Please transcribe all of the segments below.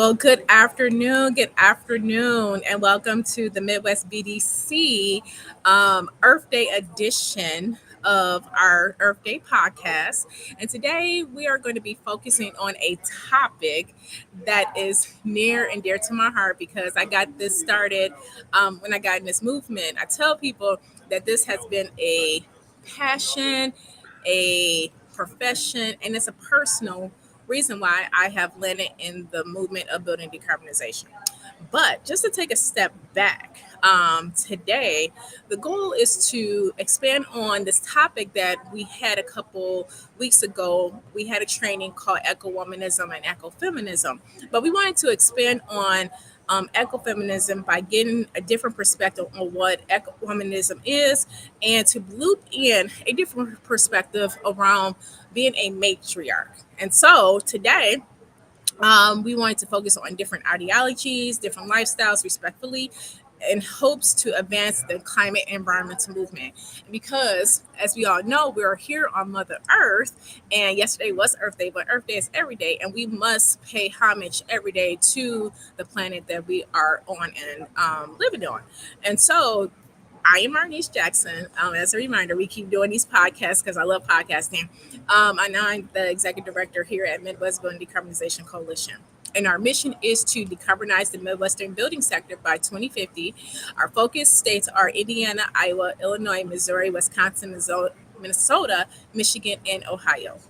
Well, good afternoon, and welcome to the Midwest BDC Earth Day edition of our Earth Day podcast. And today we are going to be focusing on a topic that is near and dear to my heart because I got this started when I got in this movement. I tell people that this has been a passion, a profession, and it's a personal reason why I have landed in the movement of building decarbonization. But just to take a step back, today, the goal is to expand on this topic that we had a couple weeks ago. We had a training called Eco-Womanism and Eco-Feminism, but we wanted to expand on ecofeminism by getting a different perspective on what eco-womanism is and to loop in a different perspective around being a matriarch. And so today, we wanted to focus on different ideologies, different lifestyles, respectfully, in hopes to advance the climate and environmental movement. Because, as we all know, we're here on Mother Earth, and yesterday was Earth Day, but Earth Day is every day, and we must pay homage every day to the planet that we are on and living on. And so, I am Marnice Jackson. As a reminder, we keep doing these podcasts because I love podcasting. And I'm the executive director here at Midwest Building Decarbonization Coalition. And our mission is to decarbonize the Midwestern building sector by 2050. Our focus states are Indiana, Iowa, Illinois, Missouri, Wisconsin, Minnesota, Michigan, and Ohio.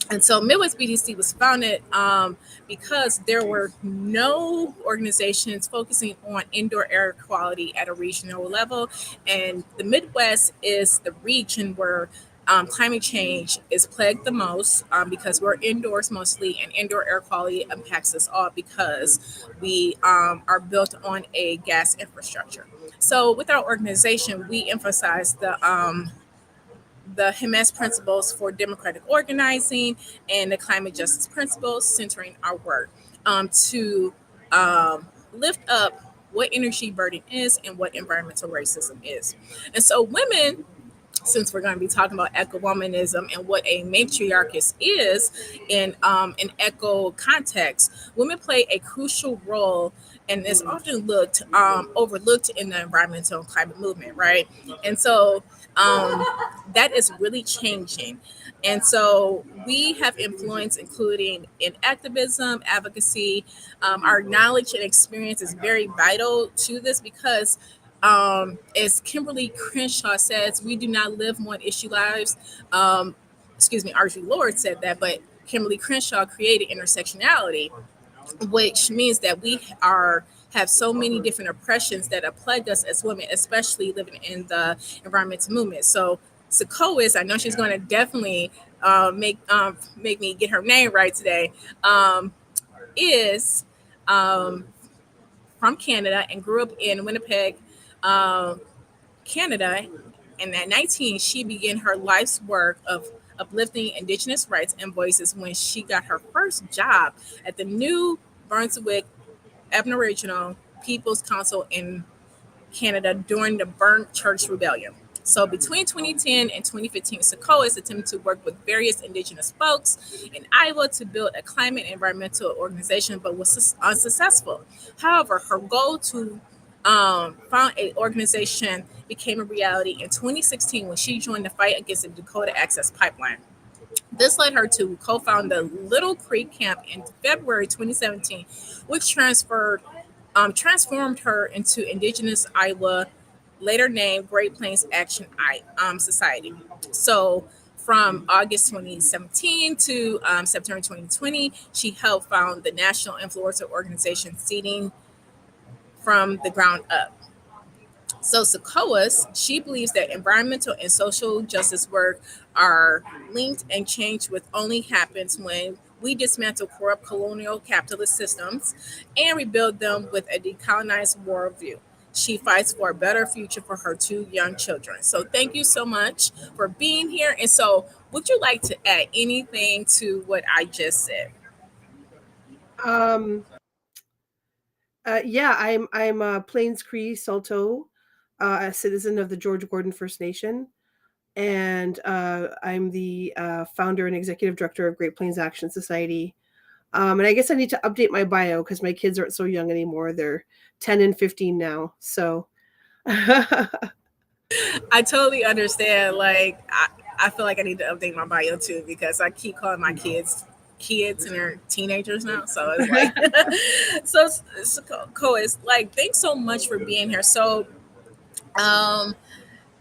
And so Midwest BDC was founded because there were no organizations focusing on indoor air quality at a regional level. And the Midwest is the region where climate change is plagued the most because we're indoors mostly, and indoor air quality impacts us all because we are built on a gas infrastructure. So with our organization, we emphasize the HEMES principles for democratic organizing and the climate justice principles centering our work to lift up what energy burden is and what environmental racism is. And so women, since we're going to be talking about eco-womanism and what a matriarchist is in an eco context, women play a crucial role and is often overlooked in the environmental and climate movement, right? And so that is really changing. And so we have influence, including in activism, advocacy. Our knowledge and experience is very vital to this because as Kimberly Crenshaw says, we do not live one issue lives. Archie Lord said that, but Kimberly Crenshaw created intersectionality, which means that we are have so many different oppressions that have plagued us as women, especially living in the environmental movement. So Sequoia, I know she's going to definitely make me get her name right today, is um, from Canada and grew up in Winnipeg, uh, Canada. And at 19, she began her life's work of uplifting Indigenous rights and voices when she got her first job at the New Brunswick Aboriginal People's Council in Canada during the Burnt Church Rebellion. So between 2010 and 2015, Sequoia attempted to work with various Indigenous folks in Iowa to build a climate and environmental organization, but was unsuccessful. However, her goal to found an organization became a reality in 2016 when she joined the fight against the Dakota Access Pipeline. This led her to co-found the Little Creek Camp in February 2017, which transformed her into Indigenous Iowa, later named Great Plains Action Society. So from August 2017 to September 2020, she helped found the National Influencer Organization Seeding from the Ground Up. So Sequoia's, she believes that environmental and social justice work are linked, and change with only happens when we dismantle corrupt colonial capitalist systems and rebuild them with a decolonized worldview. She fights for a better future for her two young children. So thank you so much for being here. And so would you like to add anything to what I just said? Um, yeah, I'm Plains Cree Saulteaux, a citizen of the George Gordon First Nation, and I'm the founder and executive director of Great Plains Action Society. And I guess I need to update my bio because my kids aren't so young anymore. They're 10 and 15 now. So I totally understand. Like, I feel like I need to update my bio too because I keep calling my kids and they're teenagers now. So it's like, so cool. It's like, thanks so much for being here. So, um,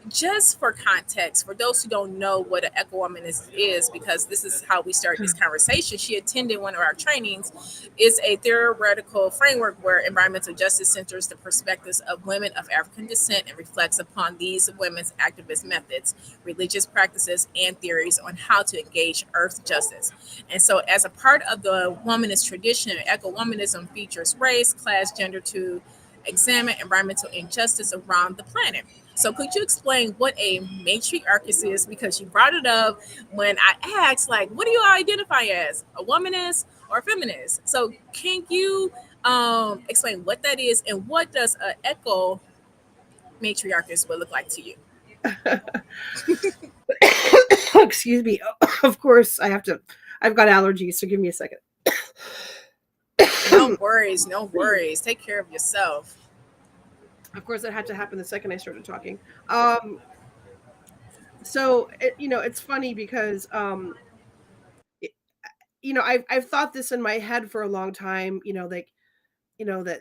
just for context, for those who don't know what an eco-womanist is, because this is how we started this conversation, she attended one of our trainings. It's a theoretical framework where environmental justice centers the perspectives of women of African descent and reflects upon these women's activist methods, religious practices, and theories on how to engage earth justice. And so, as a part of the womanist tradition, eco-womanism features race, class, gender to examine environmental injustice around the planet. So, could you explain what a matriarchist is? Because you brought it up when I asked, like, what do you identify as, a womanist or a feminist? So, can you explain what that is and what does an eco matriarchist would look like to you? excuse me. Of course, I've got allergies, so give me a second. No worries, no worries. Take care of yourself. Of course, that had to happen the second I started talking. Um, it's funny because it, I've thought this in my head for a long time. That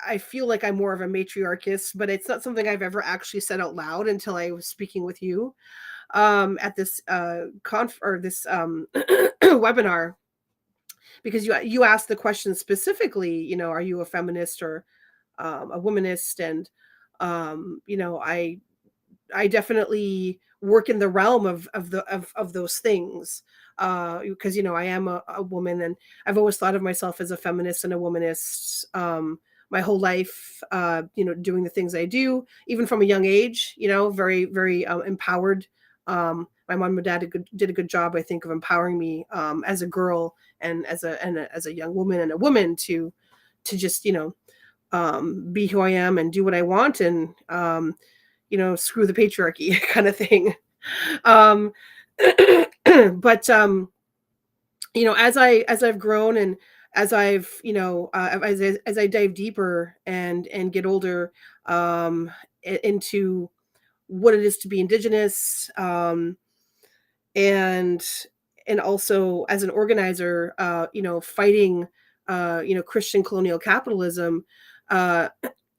I feel like I'm more of a matriarchist, but it's not something I've ever actually said out loud until I was speaking with you at this this webinar, because you asked the question specifically. Are you a feminist or a womanist? And I definitely work in the realm of those things, because I am a woman, and I've always thought of myself as a feminist and a womanist, my whole life, doing the things I do, even from a young age, very very empowered. My mom and dad did a good job, I think, of empowering me, as a girl and as a young woman and a woman to just be who I am and do what I want, and screw the patriarchy kind of thing. Um, but as I've grown, and as I've as I dive deeper and get older, into what it is to be indigenous, and also as an organizer, fighting Christian colonial capitalism. uh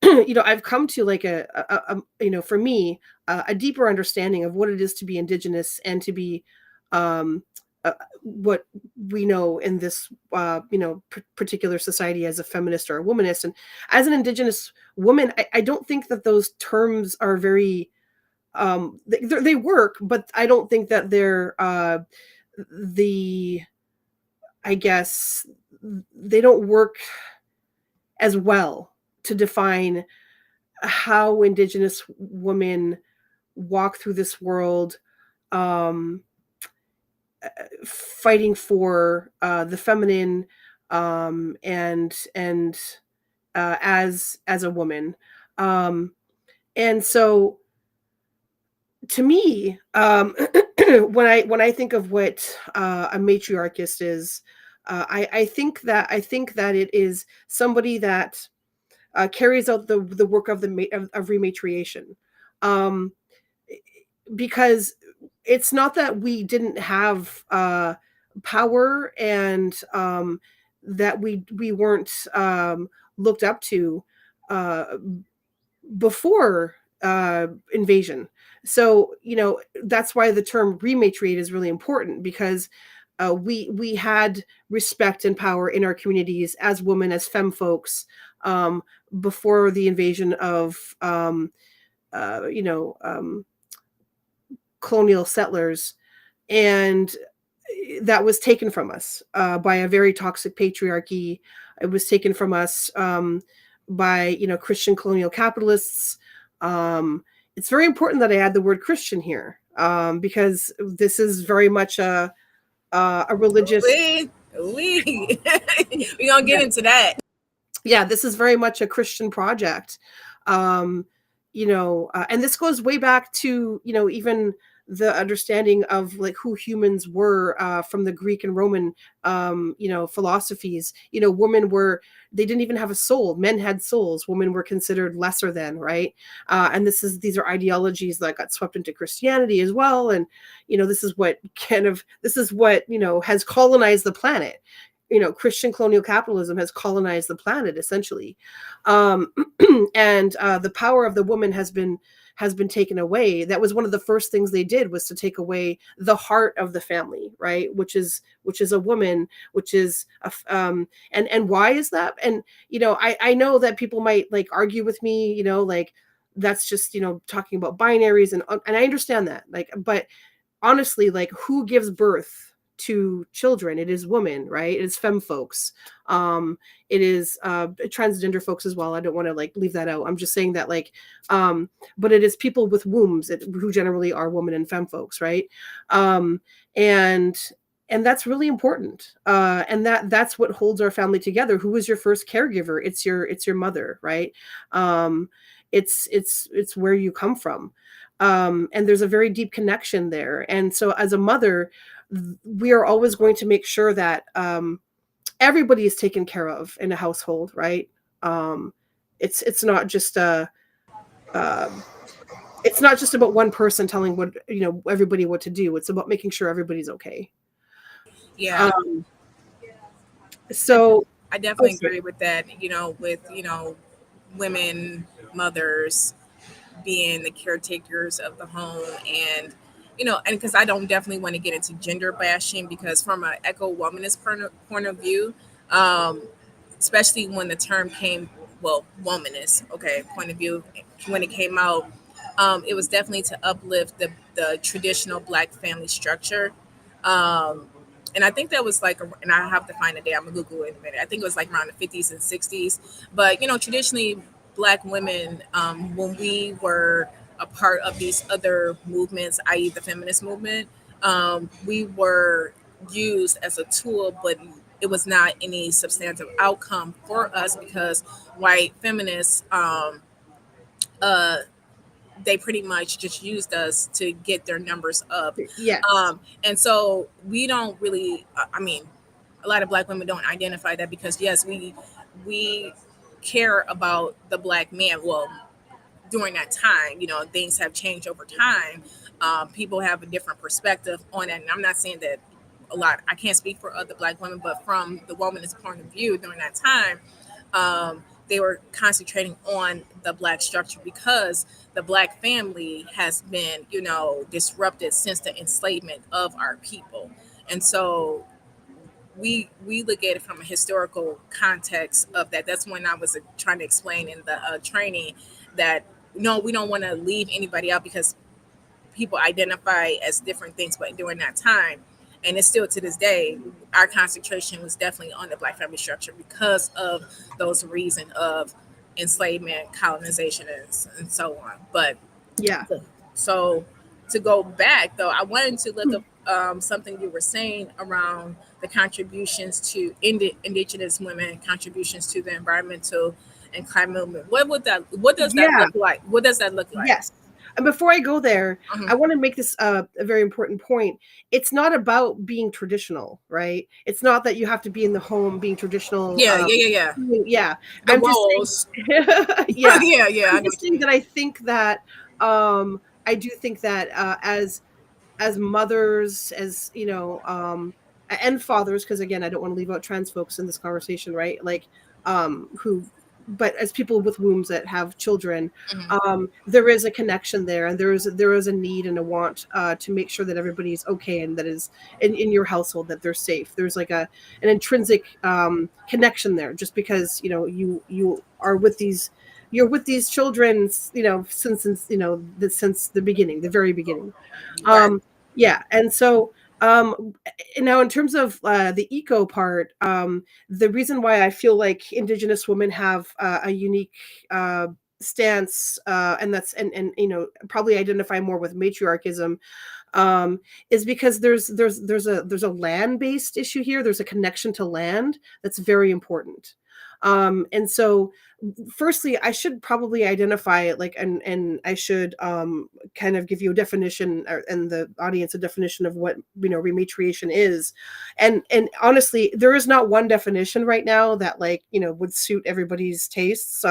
I've come to like for me, a deeper understanding of what it is to be indigenous and to be, um, what we know in this, particular society as a feminist or a womanist. And as an indigenous woman, I don't think that those terms are very, they work, but I don't think that they're, the, I guess, they don't work as well to define how indigenous women walk through this world, um, fighting for the feminine, and as a woman. um, and so to me, when I think of what a matriarchist is, I think that it is somebody that carries out the work of of rematriation, um, because it's not that we didn't have power, and that we weren't looked up to uh, before invasion. So that's why the term rematriate is really important, because we had respect and power in our communities as women, as femme folks, um, before the invasion of uh, you know um, colonial settlers, and that was taken from us by a very toxic patriarchy. It was taken from us, by Christian colonial capitalists. It's very important that I add the word Christian here, because this is very much a religious. We we gonna get Yeah, into that. yeah, this is very much a Christian project. And this goes way back to even the understanding of like who humans were from the Greek and Roman philosophies. Women were, they didn't even have a soul. Men had souls. Women were considered lesser than, right? And these are ideologies that got swept into Christianity as well. And this is what has colonized the planet. Christian colonial capitalism has colonized the planet essentially. um, and the power of the woman has been taken away. That was one of the first things they did, was to take away the heart of the family, right? Which is a woman, which is and why is that? And I know that people might like argue with me, like that's just talking about binaries, and I understand that, like, but honestly, like, who gives birth to children? It is women, right? It is femme folks. It is transgender folks as well. I don't want to like leave that out. I'm just saying that, like, but it is people with wombs who generally are women and femme folks, right? um and and that's really important. And that's what holds our family together. Who is your first caregiver? It's your mother, right? It's where you come from. And there's a very deep connection there. And so as a mother, we are always going to make sure that everybody is taken care of in a household, right? It's not just um it's not just about one person telling everybody what to do. It's about making sure everybody's okay. Yeah, um I, so I oh, definitely sorry. agree with that. With women, mothers being the caretakers of the home, and because I don't definitely want to get into gender bashing, because from an eco-womanist point of view, um, especially when the term came, well, womanist, okay, point of view, when it came out, it was definitely to uplift the traditional black family structure. Um, and I think that was like, and I have to find a day. I'm gonna Google it in a minute. I think it was like around the 50s and 60s. But traditionally, black women, when we were a part of these other movements, i.e., the feminist movement, we were used as a tool, but it was not any substantive outcome for us, because white feminists, uh, they pretty much just used us to get their numbers up. Yes. And so we don't really, I mean, a lot of black women don't identify that, because yes, we care about the black man. Well, during that time, things have changed over time. People have a different perspective on it, and I'm not saying that I can't speak for other black women, but from the womanist point of view during that time, they were concentrating on the black structure, because the black family has been, disrupted since the enslavement of our people. And so we look at it from a historical context of that. That's when I was trying to explain in the training that no, we don't want to leave anybody out, because people identify as different things, but during that time, and it's still to this day, our concentration was definitely on the black family structure, because of those reasons of enslavement, colonization, and so on. But Yeah. so to go back though, I wanted to look up something you were saying around the contributions to indigenous women, contributions to the environmental and climate movement. What does that Yeah. look like? What does that look like? Yes. And before I go there, Uh-huh. I want to make this a very important point. It's not about being traditional, right? It's not that you have to be in the home being traditional. Yeah, yeah, yeah, yeah. Yeah. The I'm just roles. saying, yeah. Yeah, yeah, I I'm know just what you saying mean. that I do think that as mothers, as and fathers, because again, I don't want to leave out trans folks in this conversation, right? Like, who, but as people with wombs that have children, Hmm. there is a connection there, and there is a need and a want to make sure that everybody's okay, and that is in your household, that they're safe. There's like an intrinsic connection there, just because you are with these. You're with these children, since the beginning, the very beginning. Right. Yeah, and so now in terms of the eco part, the reason why I feel like indigenous women have a unique uh, stance, and that's and probably identify more with matriarchism, um, is because there's a land based issue here. There's a connection to land that's very important. And so firstly, I should probably identify it, like, and I should kind of give you a definition, and the audience a definition of what, rematriation is. And honestly, there is not one definition right now that, like, would suit everybody's tastes.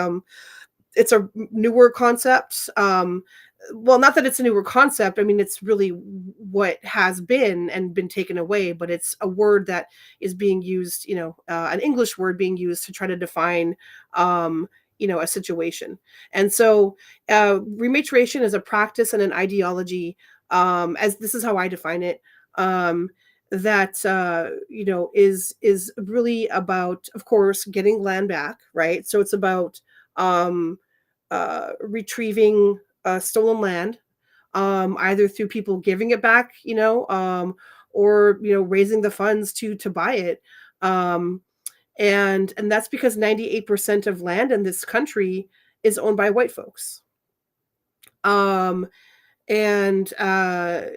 It's a newer concept. Well, not that it's a newer concept. I mean, it's really what has been and been taken away, but it's a word that is being used, an English word being used to try to define, a situation. And so, rematriation is a practice and an ideology, as this is how I define it, that is really about, of course, getting land back, right? So it's about um, retrieving stolen land, either through people giving it back, or raising the funds to buy it. Um, and that's because 98% of land in this country is owned by white folks. Um, and I'm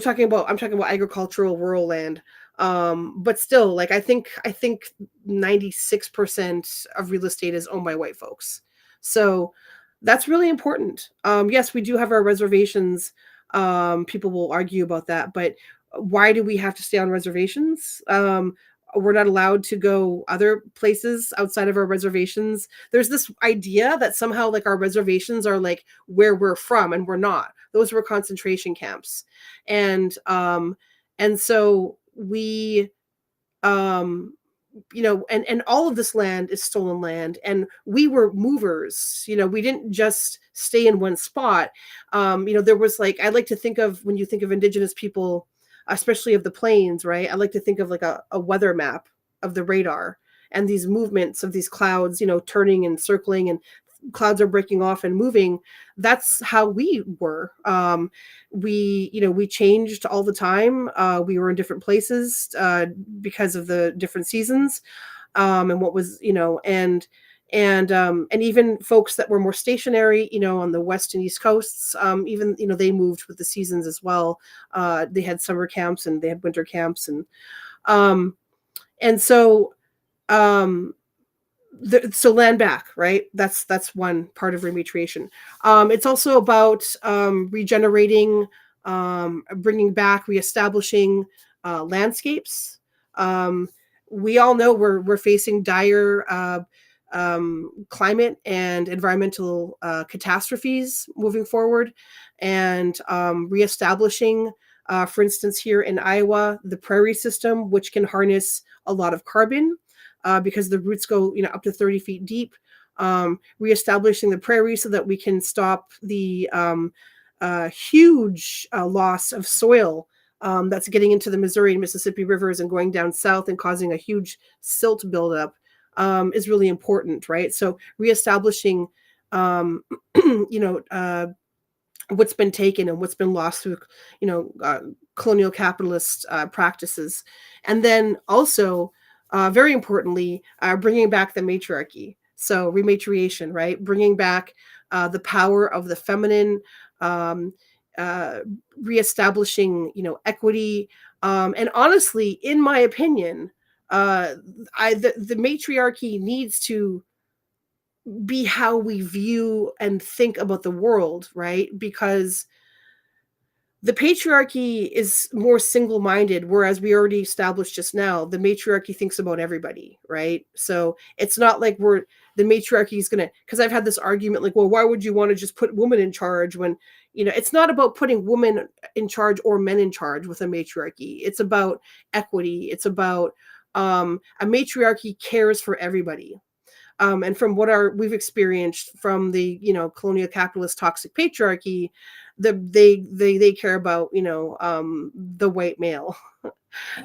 talking about agricultural rural land. But still, like, I think 96% of real estate is owned by white folks. So that's really important. Yes, we do have our reservations. People will argue about that, but why do we have to stay on reservations? We're not allowed to go other places outside of our reservations. There's this idea that somehow, like, our reservations are like where we're from, and we're not. Those were concentration camps. And so we, um and all of this land is stolen land, and we were movers. We didn't just stay in one spot. There was, like, I like to think of, when you think of indigenous people, especially of the plains, right, I like to think of like a weather map of the radar, and these movements of these clouds, turning and circling, and clouds are breaking off and moving. That's how we were. We changed all the time. We were in different places, because of the different seasons, and what was, and even folks that were more stationary, on the west and east coasts, even, they moved with the seasons as well. They had summer camps and they had winter camps, um and so, um so land back, right? That's one part of rematriation. It's also about, regenerating, bringing back, reestablishing, landscapes. Um, we all know we're facing dire, climate and environmental, catastrophes moving forward, and reestablishing, for instance, here in Iowa, the prairie system, which can harness a lot of carbon, because the roots go, up to 30 feet deep. Reestablishing the prairie so that we can stop the, huge, loss of soil, that's getting into the Missouri and Mississippi rivers and going down south and causing a huge silt buildup, is really important, right? So reestablishing, um, you know, uh, what's been taken and what's been lost through, colonial capitalist, practices. And then also, very importantly, bringing back the matriarchy. So rematriation, right? Bringing back, the power of the feminine, um, uh, reestablishing, equity. And honestly, in my opinion, the matriarchy needs to be how we view and think about the world, right? Because the patriarchy is more single-minded, whereas we already established just now, the matriarchy thinks about everybody, right? So it's not like the matriarchy is gonna, because I've had this argument like, well, why would you want to just put women in charge when, it's not about putting women in charge or men in charge with a matriarchy. It's about equity. It's about, a matriarchy cares for everybody. And from what we've experienced from the, colonial capitalist toxic patriarchy, they care about, the white male. Yeah,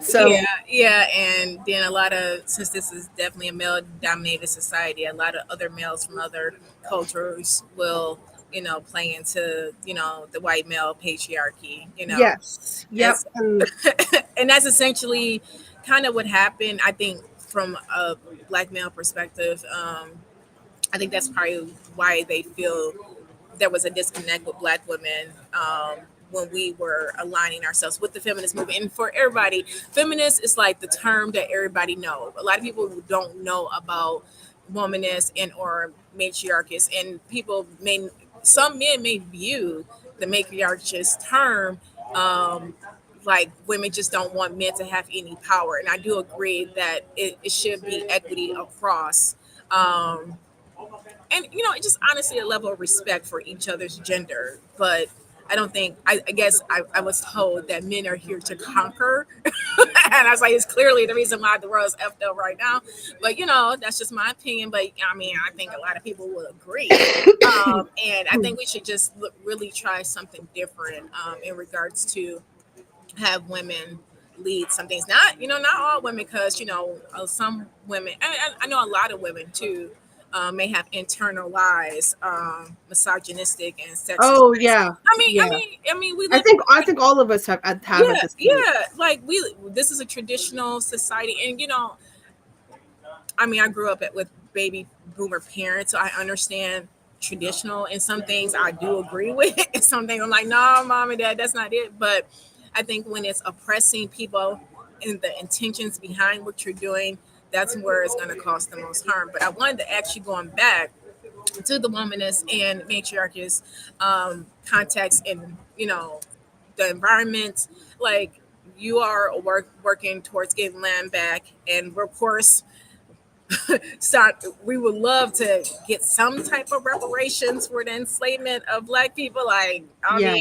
So yeah, and then a lot of, since this is definitely a male dominated society, a lot of other males from other cultures will, play into, the white male patriarchy, yes, yep, as and and that's essentially kind of what happened. I think from a black male perspective, I think that's probably why they feel there was a disconnect with black women, when we were aligning ourselves with the feminist movement. And for everybody, feminist is like the term that everybody know. A lot of people don't know about womanist and or matriarchist, and some men may view the matriarchist term um, like women just don't want men to have any power, and I do agree that it should be equity across. Um, and just honestly a level of respect for each other's gender. But I don't think I guess I was told that men are here to conquer, and I was like, it's clearly the reason why the world's effed up right now. But that's just my opinion. But I mean, I think a lot of people will agree. And I think we should just really try something different in regards to have women lead some things. Not all women, because some women. I know a lot of women too. May have internalized misogynistic and sexist. Oh yeah, yeah. We I live. think I think all of us have at Yeah, this point. yeah. Like this is a traditional society, and I grew up with baby boomer parents, so I understand traditional, and some things I do agree with, and some things I'm like, no, mom and dad, that's not it. But I think when it's oppressing people and the intentions behind what you're doing, that's where it's going to cause the most harm. But I wanted to actually going back to the womanist and matriarchist context, and the environment, like you are working towards getting land back, and of course start we would love to get some type of reparations for the enslavement of black people. Like, Yeah,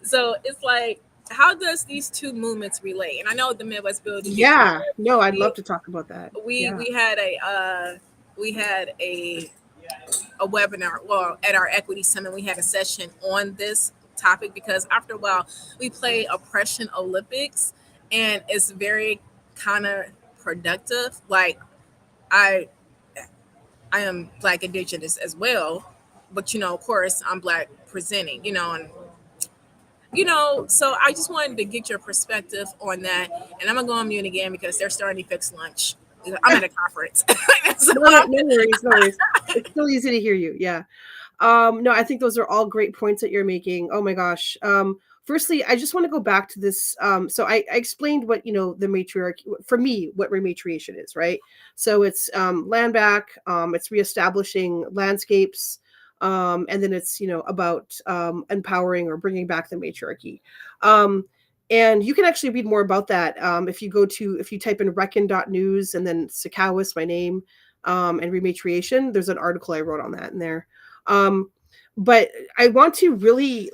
so it's like, how does these two movements relate? And I know the Midwest Building Get yeah. Better, No, I'd love we to talk about that. we Yeah, we had a webinar, well, at our equity summit we had a session on this topic, because after a while we play oppression Olympics, and it's very kind of productive. Like, I I am Black Indigenous as well, but of course, I'm Black presenting, and so I just wanted to get your perspective on that. And I'm gonna go on mute again because they're starting to fix lunch. I'm at a conference, so no, no, no worries, no worries. It's still easy to hear you. Yeah. No, I think those are all great points that you're making. Oh my gosh. Firstly, I just want to go back to this. So I explained what the matriarchy for me, what rematriation is, right? So it's land back, it's reestablishing landscapes, and then it's about empowering or bringing back the matriarchy. Um, and you can actually read more about that if you type in reckon.news and then Sakawis, my name, and rematriation. There's an article I wrote on that in there. Um, but I really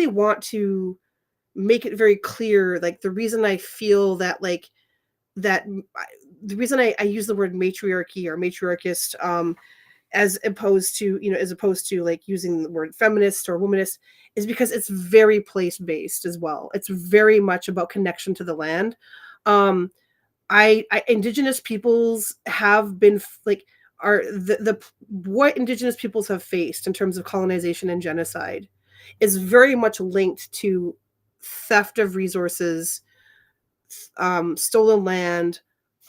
want to make it very clear, like the reason I feel that that the reason I use the word matriarchy or matriarchist, as opposed to like using the word feminist or womanist, is because it's very place based as well. It's very much about connection to the land. um Indigenous peoples have been like are the what Indigenous peoples have faced in terms of colonization and genocide is very much linked to theft of resources, stolen land,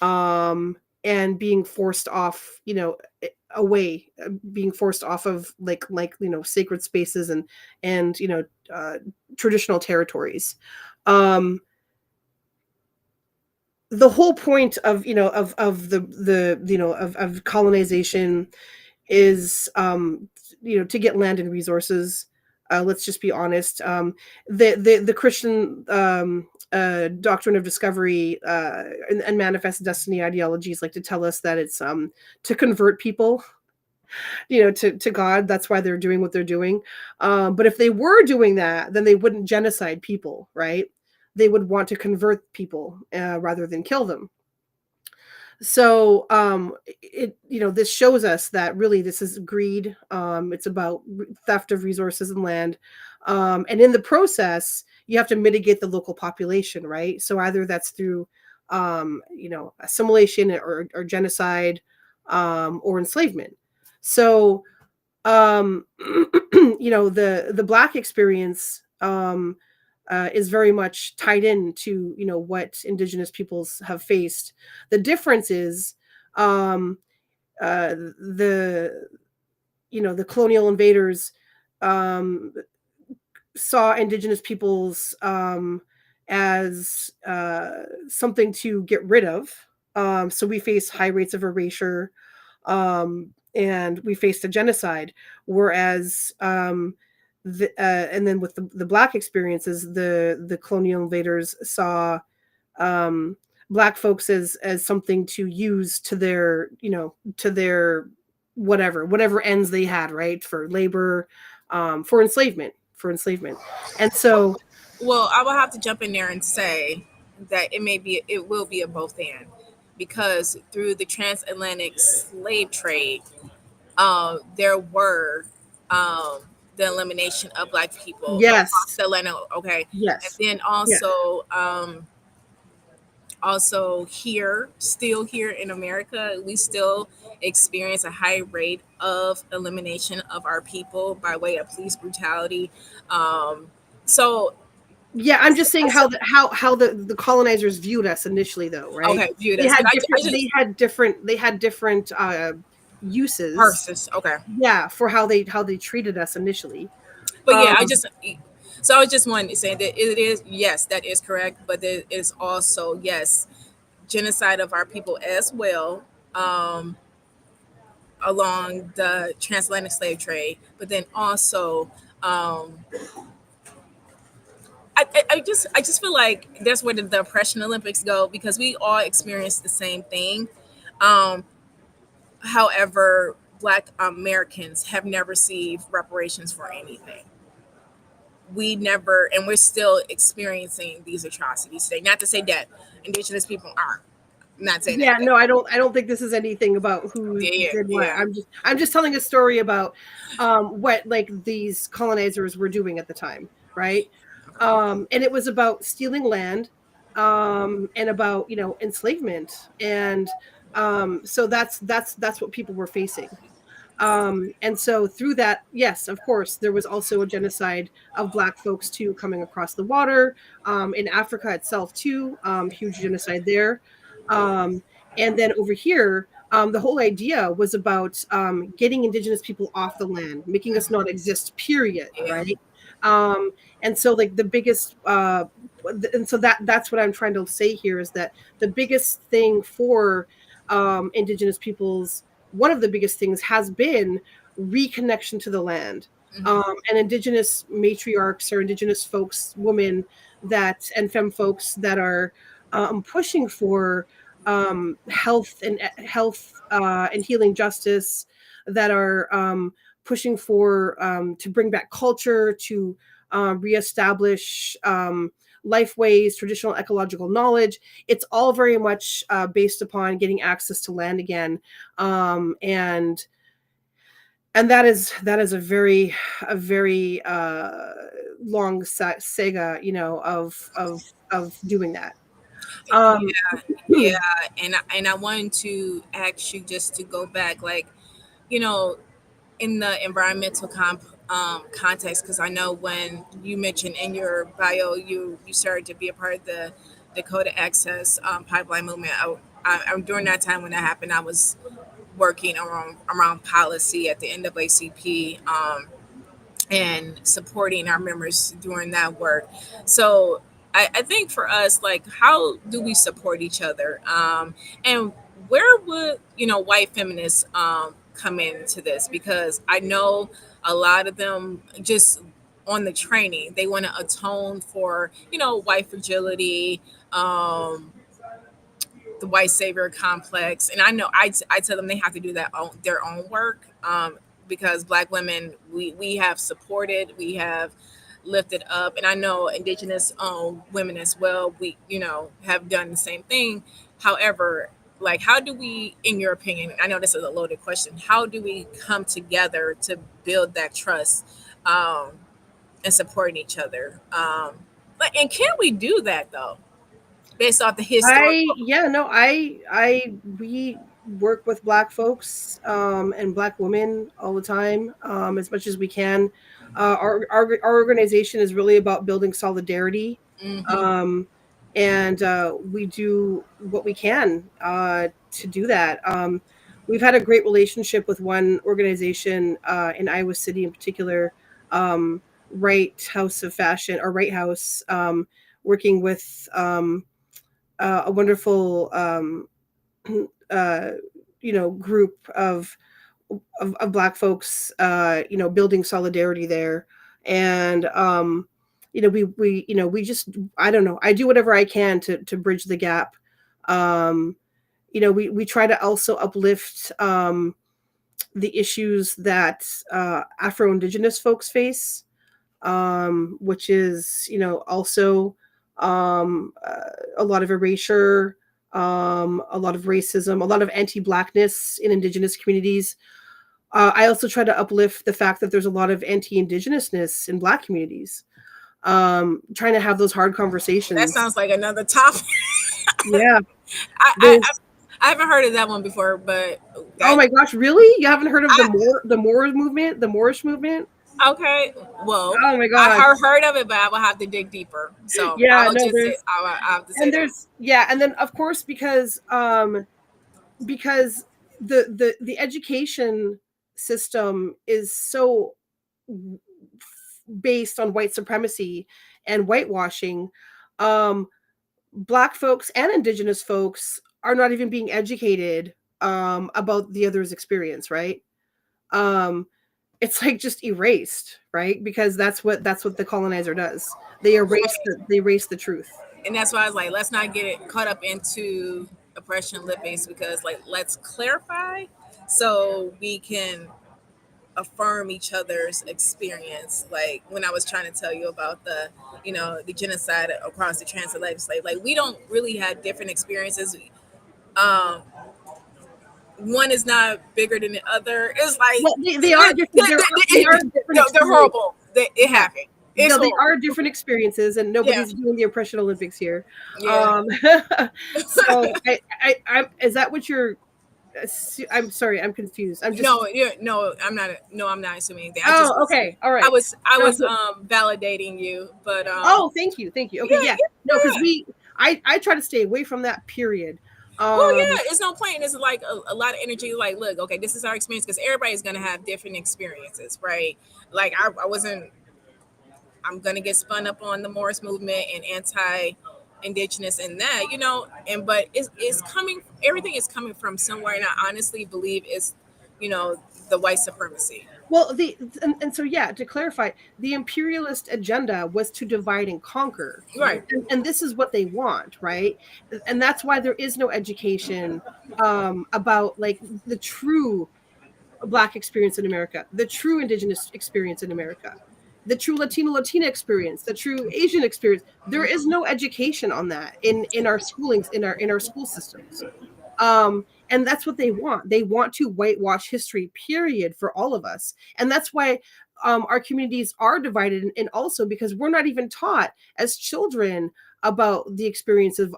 and being forced off, away, being forced off of sacred spaces and uh, traditional territories. Um, the whole point of the of colonization is to get land and resources. Let's just be honest. The Christian doctrine of discovery and manifest destiny ideologies like to tell us that it's to convert people, to God. That's why they're doing what they're doing. But if they were doing that, then they wouldn't genocide people, right? They would want to convert people rather than kill them. So this shows us that really this is greed. It's about theft of resources and land, and in the process you have to mitigate the local population, right? So either that's through assimilation or genocide, or enslavement. So the Black experience is very much tied into what Indigenous peoples have faced. The difference is um, the the colonial invaders um, saw Indigenous peoples as something to get rid of. So we face high rates of erasure. and we faced a genocide. Whereas, and then with the black experiences, the colonial invaders saw um, black folks as something to use to their, to their whatever ends they had, right, for labor, for enslavement, and so Well, I will have to jump in there and say that it will be a both and, because through the transatlantic slave trade, there were um, the elimination of black people across yes, the Atlantic. Okay, and yes, then yeah, also here, still here in America, we still experience a high rate of elimination of our people by way of police brutality. Um, so, yeah. I'm just saying so how the colonizers viewed us initially, though, right? okay, viewed They us, had but I different just they had different uses, versus okay. yeah, for how they treated us initially. But yeah, I um just so I was just wanting to say that it is, yes, that is correct, but it is also, yes, genocide of our people as well, um, along the transatlantic slave trade. But then also, um, I just feel like that's where the oppression Olympics go, because we all experience the same thing. Um, However, Black Americans have never received reparations for anything. We never, and we're still experiencing these atrocities today. Not to say that indigenous people aren't. I'm not saying that. yeah, no, I don't think this is anything about who Yeah, did what. yeah. I'm just telling a story about what, like, these colonizers were doing at the time, right? And it was about stealing land, and about, enslavement, and so that's what people were facing. And so through that, yes, of course, there was also a genocide of black folks too, coming across the water, in Africa itself too, huge genocide there. Um, and then over here, the whole idea was about getting indigenous people off the land, making us not exist, period, Yeah. right? Um, and so, like, the biggest, and so that's what I'm trying to say here, is that the biggest thing for indigenous peoples, one of the biggest things has been reconnection to the land. Hmm. And indigenous matriarchs, or indigenous folks, women, that and femme folks that are pushing for health and healing justice, that are pushing for to bring back culture, to reestablish life ways, traditional ecological knowledge. It's all very much based upon getting access to land again, and that is a very long saga, of doing that. Um, Yeah, yeah, and I wanted to ask you, just to go back, like, you know, in the environmental context, because I know when you mentioned in your bio, you started to be a part of the Dakota Access Pipeline movement. During that time when that happened, I was working around policy at the NAACP, and supporting our members during that work. So I think for us, like, how do we support each other? And where would, white feminists come into this? Because I know a lot of them just on the training, they want to atone for, white fragility, um, the white savior complex. And I know I tell them they have to do their own work, because black women, we have supported, we have lifted up, and I know indigenous women as well, we, have done the same thing. However, like, how do we, in your opinion, I know this is a loaded question, how do we come together to build that trust, um, and supporting each other, like, and can we do that though, based off the I historical. yeah, no, I we work with black folks, and black women all the time, as much as we can. Our organization is really about building solidarity, Hmm. um, and we do what we can to do that. We've had a great relationship with one organization in Iowa City in particular, Right House of Fashion, or Right House, working with a wonderful uh, group of Black folks, building solidarity there. And we just, I don't know, I do whatever I can to bridge the gap. um we try to also uplift the issues that Afro-Indigenous folks face, which is, also a lot of erasure, a lot of racism, a lot of anti-Blackness in Indigenous communities. I also try to uplift the fact that there's a lot of anti-Indigenousness in Black communities. Trying to have those hard That conversations. sounds like another topic. Yeah, I, I there's. I haven't heard of that one before, but Oh that my gosh, really? You haven't heard of I the Moorish movement, the Moorish movement? okay. Well, Oh my I've gosh. heard of it, but I will have to dig deeper. So I Yeah, will no, just say there's I have to say and that. there's yeah, and then of course because the education system is so based on white supremacy and whitewashing. um Black folks and Indigenous folks are not even being educated about the other's experience, right? um it's like just erased, right? Because that's what the colonizer does. They erase the truth. And that's why I was like, let's not get it caught up into oppression lip base because like let's clarify so we can affirm each other's experience. Like when I was trying to tell you about the genocide across the transatlantic slave, like we don't really have different experiences. Um, one is not bigger than the other. It's like Well, they are different. They are different they're experiences. horrible. It Yeah. happened. It's No, they horrible. are different experiences, and Yeah, nobody's doing the oppression Olympics here. yeah. Um, so is that what you're? I'm sorry, I'm confused. I'm just. No, yeah, no, I'm not. No, I'm not assuming anything. I just Oh, was. okay, all I right. was. I No, was validating you, but oh, thank you. Okay, yeah, yeah, no, because yeah. I try to stay away from that period. Well, Um, yeah, it's no point. It's like a lot of energy. Like, look, okay, this is our experience because everybody's gonna have different experiences, right? Like, I wasn't. I'm gonna get spun up on the Morris movement and anti-indigenous and that, and but it's coming. Everything is coming from somewhere, and I honestly believe it's, you know, the white supremacy. well, and so yeah, to clarify, the imperialist agenda was to divide and conquer, Right. and this is what they want, right? And that's why there is no education about like the true Black experience in America, the true Indigenous experience in America, the true Latina experience, the true Asian experience. There is no education on that in our schoolings, in our school systems. And that's what they want. They want to whitewash history, period, for all of us. And that's why our communities are divided, and also because we're not even taught as children about the experiences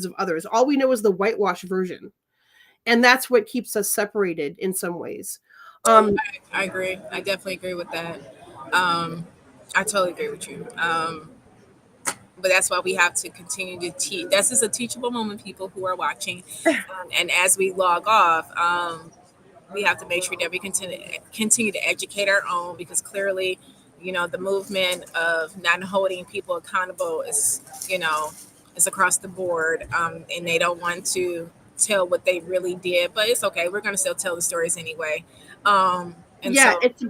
of others. All we know is the whitewash version, and that's what keeps us separated in some ways. Um, I agree. I definitely agree with that. Um, I totally agree with you. But that's why we have to continue to teach. This is a teachable moment, people who are watching. And as we log off, we have to make sure that we continue to educate our own because clearly, the movement of not holding people accountable is, is across the board, and they don't want to tell what they really did. But it's okay. We're going to still tell the stories anyway. And yeah, so, it's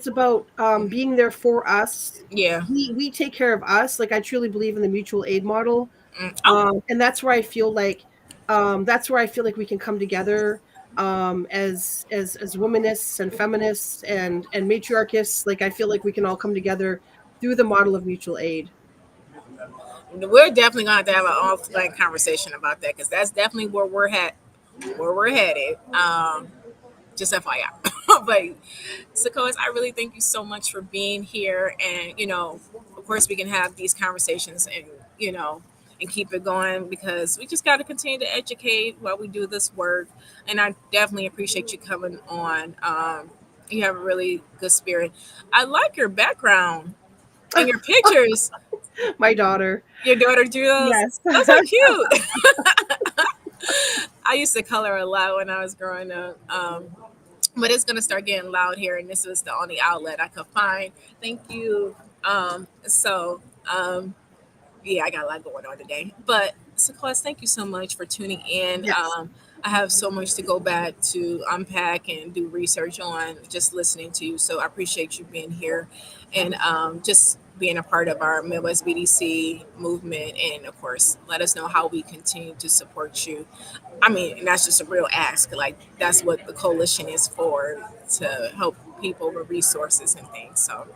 about being there for us. yeah. We take care of us. Like I truly believe in the mutual aid model. Oh, And that's where I feel like we can come together as womanists and feminists and matriarchists. Like I feel like we can all come together through the model of mutual aid. we're definitely going to have an offline conversation about that because that's definitely where we're headed. Just FYI. But Sequoia, I really thank you so much for being here. And, of course, we can have these conversations and keep it going because we just got to continue to educate while we do this work. And I definitely appreciate you coming on. You have a really good spirit. I like your background and your pictures. My daughter. Your daughter drew those. Yes. Those are cute. I used to color a lot when I was growing up. But it's gonna start getting loud here, and this was the only outlet I could find. Thank you. Yeah, I got a lot going on today. But Sequoia, thank you so much for tuning in. Yes. I have so much to go back to unpack and do research on just listening to you. So I appreciate you being here and just being a part of our Midwest BDC movement. And of course, let us know how we continue to support you. I mean, and that's just a real ask. Like, that's what the coalition is for, to help people with resources and things. So,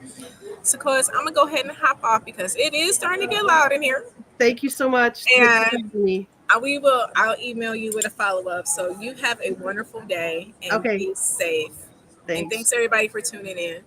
cuz I'm going to go ahead and hop off because it is starting to get loud in here. Thank you so much. Thank you for And having me. I'll email you with a follow up. So you have a wonderful day and Okay, be safe. And thanks. thanks everybody for tuning in.